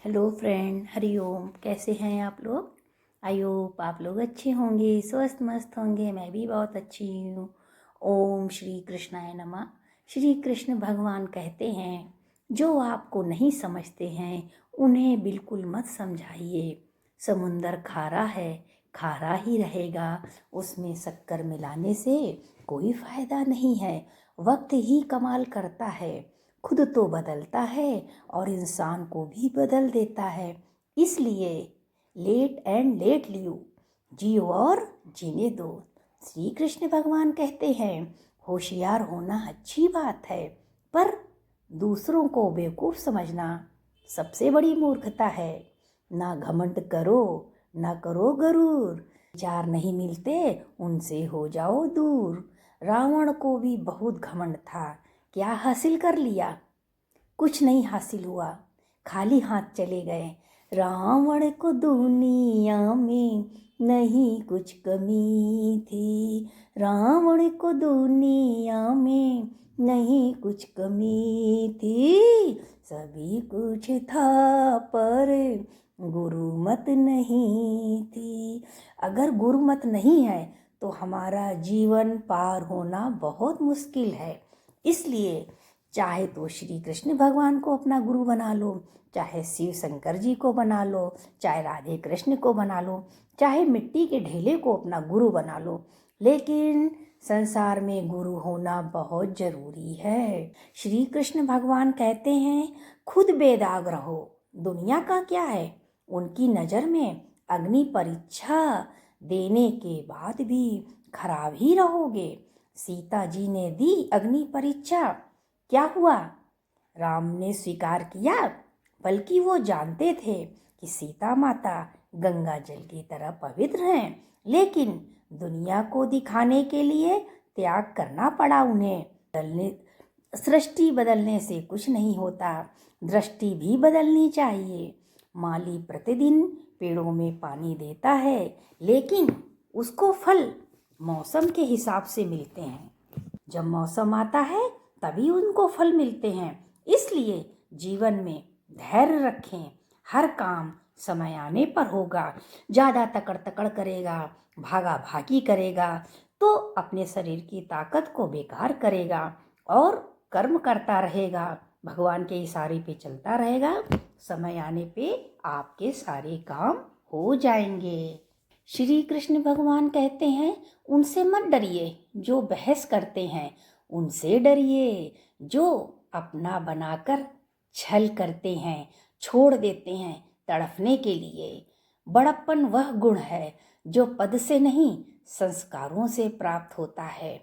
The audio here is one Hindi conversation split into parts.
Hello friend, Hariom. कैसे हैं आप लोग? आई होप आप लोग अच्छे होंगे, स्वस्थ मस्त होंगे। मैं भी बहुत अच्छी हूँ। ओम श्री कृष्णाय नमः। श्री कृष्ण भगवान कहते हैं, जो आपको नहीं समझते हैं उन्हें बिल्कुल मत समझाइए। समुंदर खारा है, खारा ही रहेगा। उसमें शक्कर मिलाने से कोई फायदा नहीं है। वक्त ही कमाल करता है, खुद तो बदलता है और इंसान को भी बदल देता है। इसलिए लेट एंड लेट लियो, जियो और जीने दो। श्री कृष्ण भगवान कहते हैं, होशियार होना अच्छी बात है, पर दूसरों को बेवकूफ़ समझना सबसे बड़ी मूर्खता है। ना घमंड करो, ना करो गरूर। विचार नहीं मिलते उनसे हो जाओ दूर। रावण को भी बहुत घमंड था, क्या हासिल कर लिया? कुछ नहीं हासिल हुआ, खाली हाथ चले गए। रावण को दुनिया में नहीं कुछ कमी थी। रावण को दुनिया में नहीं कुछ कमी थी। सभी कुछ था पर गुरुमत नहीं थी। अगर गुरुमत नहीं है तो हमारा जीवन पार होना बहुत मुश्किल है। इसलिए चाहे तो श्री कृष्ण भगवान को अपना गुरु बना लो, चाहे शिव शंकर जी को बना लो, चाहे राधे कृष्ण को बना लो, चाहे मिट्टी के ढेले को अपना गुरु बना लो, लेकिन संसार में गुरु होना बहुत जरूरी है। श्री कृष्ण भगवान कहते हैं, खुद बेदाग रहो, दुनिया का क्या है। उनकी नज़र में अग्नि परीक्षा देने के बाद भी खराब ही रहोगे। सीता जी ने दी अग्नि परीक्षा, क्या हुआ? राम ने स्वीकार किया, बल्कि वो जानते थे कि सीता माता गंगा जल की तरह पवित्र हैं, लेकिन दुनिया को दिखाने के लिए त्याग करना पड़ा उन्हें। सृष्टि बदलने से कुछ नहीं होता, दृष्टि भी बदलनी चाहिए। माली प्रतिदिन पेड़ों में पानी देता है, लेकिन उसको फल मौसम के हिसाब से मिलते हैं। जब मौसम आता है तभी उनको फल मिलते हैं। इसलिए जीवन में धैर्य रखें, हर काम समय आने पर होगा। ज़्यादा तकड़ तकड़ करेगा, भागा भागी करेगा तो अपने शरीर की ताकत को बेकार करेगा और कर्म करता रहेगा, भगवान के इशारे पे चलता रहेगा। समय आने पे आपके सारे काम हो जाएंगे। श्री कृष्ण भगवान कहते हैं, उनसे मत डरिए जो बहस करते हैं, उनसे डरिए जो अपना बनाकर छल करते हैं, छोड़ देते हैं तड़पने के लिए। बड़प्पन वह गुण है जो पद से नहीं संस्कारों से प्राप्त होता है।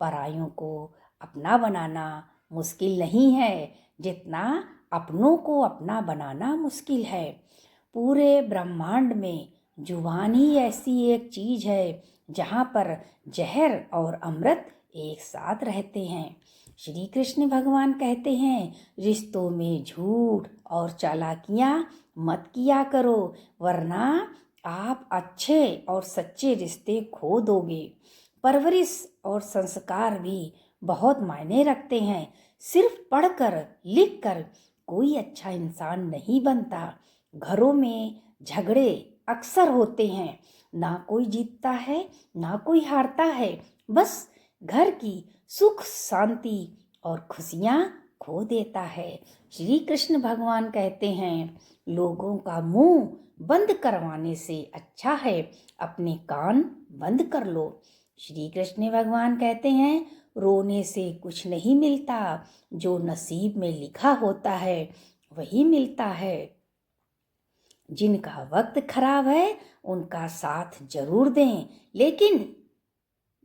परायों को अपना बनाना मुश्किल नहीं है जितना अपनों को अपना बनाना मुश्किल है। पूरे ब्रह्मांड में जुबान ही ऐसी एक चीज है जहाँ पर जहर और अमृत एक साथ रहते हैं। श्री कृष्ण भगवान कहते हैं, रिश्तों में झूठ और चालाकियाँ मत किया करो, वरना आप अच्छे और सच्चे रिश्ते खो दोगे। परवरिश और संस्कार भी बहुत मायने रखते हैं। सिर्फ पढ़कर लिखकर कोई अच्छा इंसान नहीं बनता। घरों में झगड़े अक्सर होते हैं, ना कोई जीतता है ना कोई हारता है, बस घर की सुख शांति और खुशियाँ खो देता है। श्री कृष्ण भगवान कहते हैं, लोगों का मुंह बंद करवाने से अच्छा है अपने कान बंद कर लो। श्री कृष्ण भगवान कहते हैं, रोने से कुछ नहीं मिलता, जो नसीब में लिखा होता है वही मिलता है। जिनका वक्त खराब है उनका साथ जरूर दें, लेकिन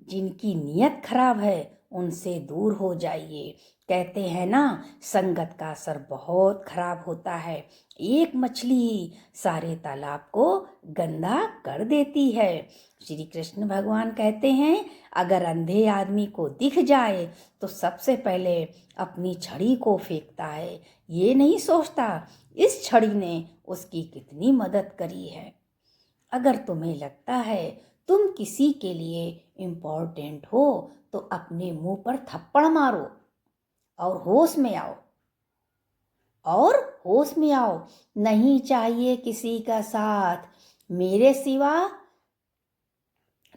जिनकी नीयत खराब है उनसे दूर हो जाइए। कहते हैं ना, संगत का असर बहुत खराब होता है। एक मछली ही सारे तालाब को गंदा कर देती है। श्री कृष्ण भगवान कहते हैं, अगर अंधे आदमी को दिख जाए तो सबसे पहले अपनी छड़ी को फेंकता है, ये नहीं सोचता इस छड़ी ने उसकी कितनी मदद करी है। अगर तुम्हें लगता है तुम किसी के लिए इम्पोर्टेंट हो तो अपने मुंह पर थप्पड़ मारो और होश में आओ और होश में आओ। नहीं चाहिए किसी का साथ मेरे सिवा,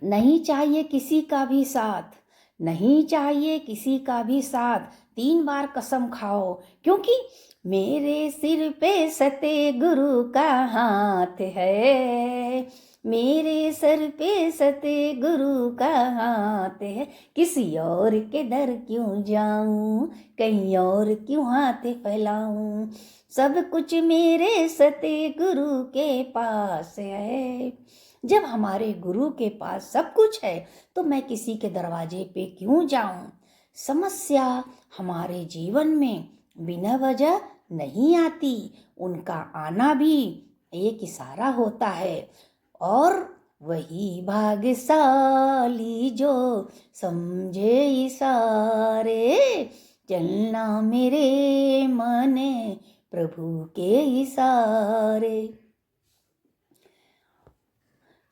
नहीं चाहिए किसी का भी साथ, नहीं चाहिए किसी का भी साथ। 3 बार कसम खाओ, क्योंकि मेरे सिर पे सते गुरु का हाथ है, मेरे सर पे सते गुरु का हाथ है। किसी और के दर क्यों जाऊं, कहीं और क्यों हाथ फैलाऊं, सब कुछ मेरे सते गुरु के पास है। जब हमारे गुरु के पास सब कुछ है तो मैं किसी के दरवाजे पे क्यों जाऊं। समस्या हमारे जीवन में बिना वजह नहीं आती, उनका आना भी एक इशारा होता है। और वही भाग्यशाली जो समझे इशारे, चलना मेरे मन प्रभु के इशारे।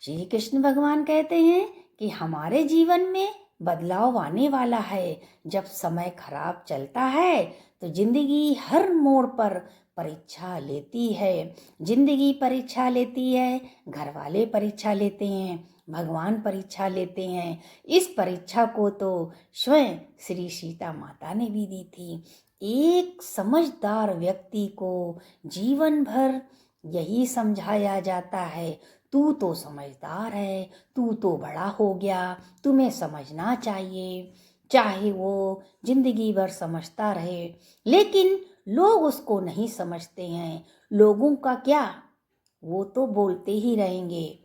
श्री कृष्ण भगवान कहते हैं कि हमारे जीवन में बदलाव आने वाला है। जब समय खराब चलता है तो जिंदगी हर मोड़ पर परीक्षा लेती है। जिंदगी परीक्षा लेती है, घर वाले परीक्षा लेते हैं, भगवान परीक्षा लेते हैं। इस परीक्षा को तो स्वयं श्री सीता माता ने भी दी थी। एक समझदार व्यक्ति को जीवन भर यही समझाया जाता है, तू तो समझदार है, तू तो बड़ा हो गया, तुम्हें समझना चाहिए। चाहे वो जिंदगी भर समझता रहे, लेकिन लोग उसको नहीं समझते हैं। लोगों का क्या, वो तो बोलते ही रहेंगे।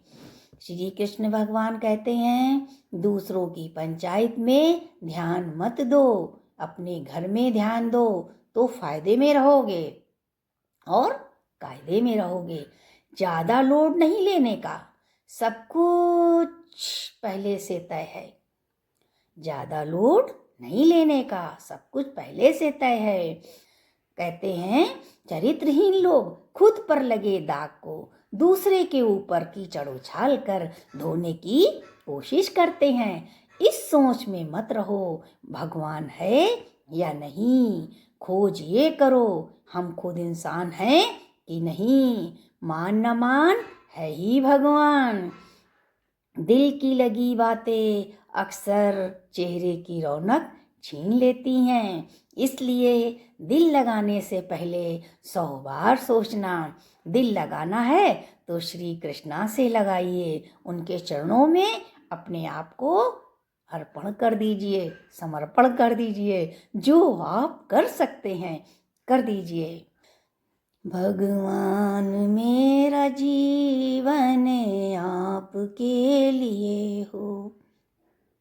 श्री कृष्ण भगवान कहते हैं, दूसरों की पंचायत में ध्यान मत दो, अपने घर में ध्यान दो तो फायदे में रहोगे और कायदे में रहोगे। ज्यादा लोड नहीं लेने का, सब कुछ पहले से तय है। ज्यादा लोड नहीं लेने का, सब कुछ पहले से तय है। कहते हैं चरित्रहीन लोग खुद पर लगे दाग को दूसरे के ऊपर कीचड़ उछाल कर धोने की कोशिश करते हैं। इस सोच में मत रहो भगवान है या नहीं, खोज ये करो हम खुद इंसान हैं कि नहीं। मान न मान है ही भगवान। दिल की लगी बातें अक्सर चेहरे की रौनक छीन लेती हैं, इसलिए दिल लगाने से पहले 100 बार सोचना। दिल लगाना है तो श्री कृष्णा से लगाइए, उनके चरणों में अपने आप को अर्पण कर दीजिए, समर्पण कर दीजिए। जो आप कर सकते हैं कर दीजिए। भगवान मेरा जीवन आपके लिए हो,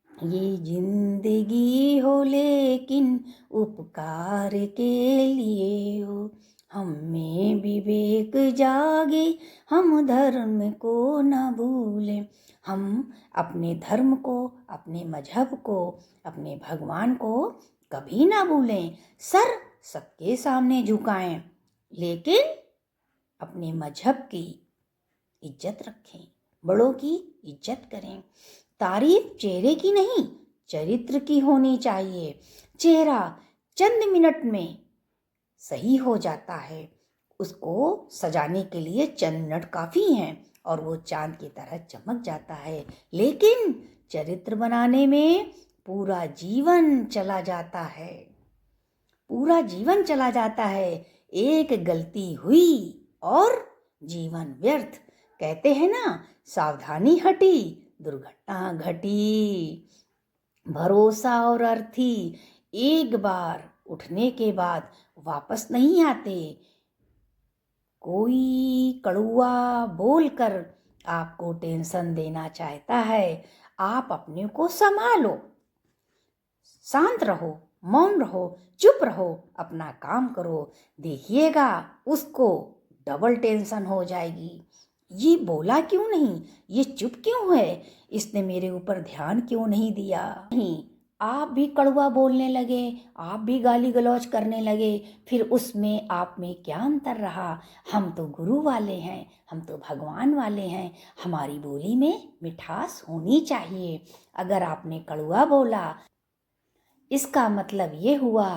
ये जिंदगी हो लेकिन उपकार के लिए हो। हम में विवेक जागे, हम धर्म को न भूलें। हम अपने धर्म को, अपने मजहब को, अपने भगवान को कभी ना भूलें। सर सबके सामने झुकाएं, लेकिन अपने मजहब की इज्जत रखें, बड़ों की इज्जत करें। तारीफ चेहरे की नहीं, चरित्र की होनी चाहिए। चेहरा चंद मिनट में सही हो जाता है, उसको सजाने के लिए चंद मिनट काफी हैं और वो चांद की तरह चमक जाता है। लेकिन चरित्र बनाने में पूरा जीवन चला जाता है, पूरा जीवन चला जाता है। एक गलती हुई और जीवन व्यर्थ। कहते हैं ना, सावधानी हटी दुर्घटना घटी। भरोसा और अर्थी एक बार उठने के बाद वापस नहीं आते। कोई कड़ुआ बोलकर आपको टेंशन देना चाहता है, आप अपने को संभालो, शांत रहो, मौन रहो, चुप रहो, अपना काम करो। देखिएगा उसको डबल टेंशन हो जाएगी। ये बोला क्यों नहीं, ये चुप क्यों है, इसने मेरे ऊपर ध्यान क्यों नहीं दिया। नहीं, आप भी कड़वा बोलने लगे, आप भी गाली गलौज करने लगे, फिर उसमें आप में क्या अंतर रहा। हम तो गुरु वाले हैं, हम तो भगवान वाले हैं, हमारी बोली में मिठास होनी चाहिए। अगर आपने कड़वा बोला, इसका मतलब ये हुआ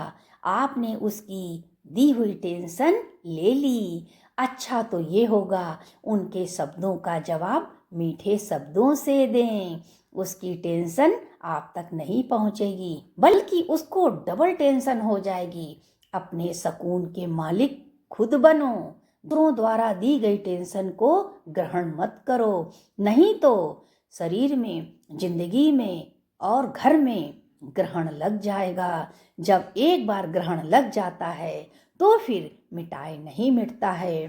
आपने उसकी दी हुई टेंशन ले ली। अच्छा तो ये होगा उनके शब्दों का जवाब मीठे शब्दों से दें। उसकी टेंशन आप तक नहीं पहुंचेगी, बल्कि उसको डबल टेंशन हो जाएगी। अपने सुकून के मालिक खुद बनो। दूसरों द्वारा दी गई टेंशन को ग्रहण मत करो, नहीं तो शरीर में, जिंदगी में और घर में ग्रहण लग जाएगा। जब एक बार ग्रहण लग जाता है तो फिर मिटाए नहीं मिटता है।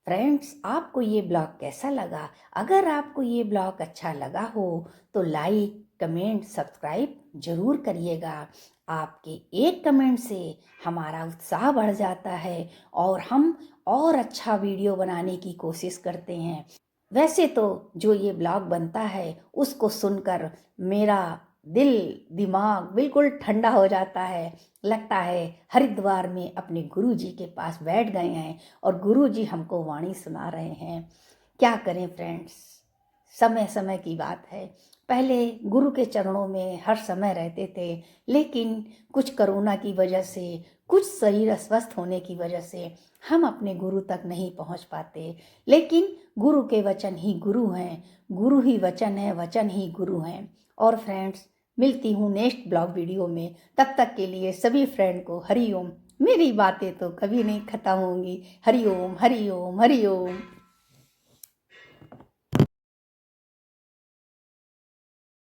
फ्रेंड्स, आपको ये ब्लॉग कैसा लगा? अगर आपको ये ब्लॉग अच्छा लगा हो तो लाइक, कमेंट, सब्सक्राइब जरूर करिएगा। आपके एक कमेंट से हमारा उत्साह बढ़ जाता है और हम और अच्छा वीडियो बनाने की कोशिश करते हैं। वैसे तो जो ये ब्लॉग बनता है उसको सुनकर मेरा दिल दिमाग बिल्कुल ठंडा हो जाता है। लगता है हरिद्वार में अपने गुरु जी के पास बैठ गए हैं और गुरु जी हमको वाणी सुना रहे हैं। क्या करें फ्रेंड्स, समय समय की बात है। पहले गुरु के चरणों में हर समय रहते थे, लेकिन कुछ कोरोना की वजह से, कुछ शरीर अस्वस्थ होने की वजह से हम अपने गुरु तक नहीं पहुंच पाते। लेकिन गुरु के वचन ही गुरु हैं, गुरु ही वचन है, वचन ही गुरु हैं। और फ्रेंड्स, मिलती हूँ नेक्स्ट ब्लॉग वीडियो में। तब तक के लिए सभी फ्रेंड को हरि ओम। मेरी बातें तो कभी नहीं खत्म होंगी। हरि ओम, हरि ओम, हरि ओम।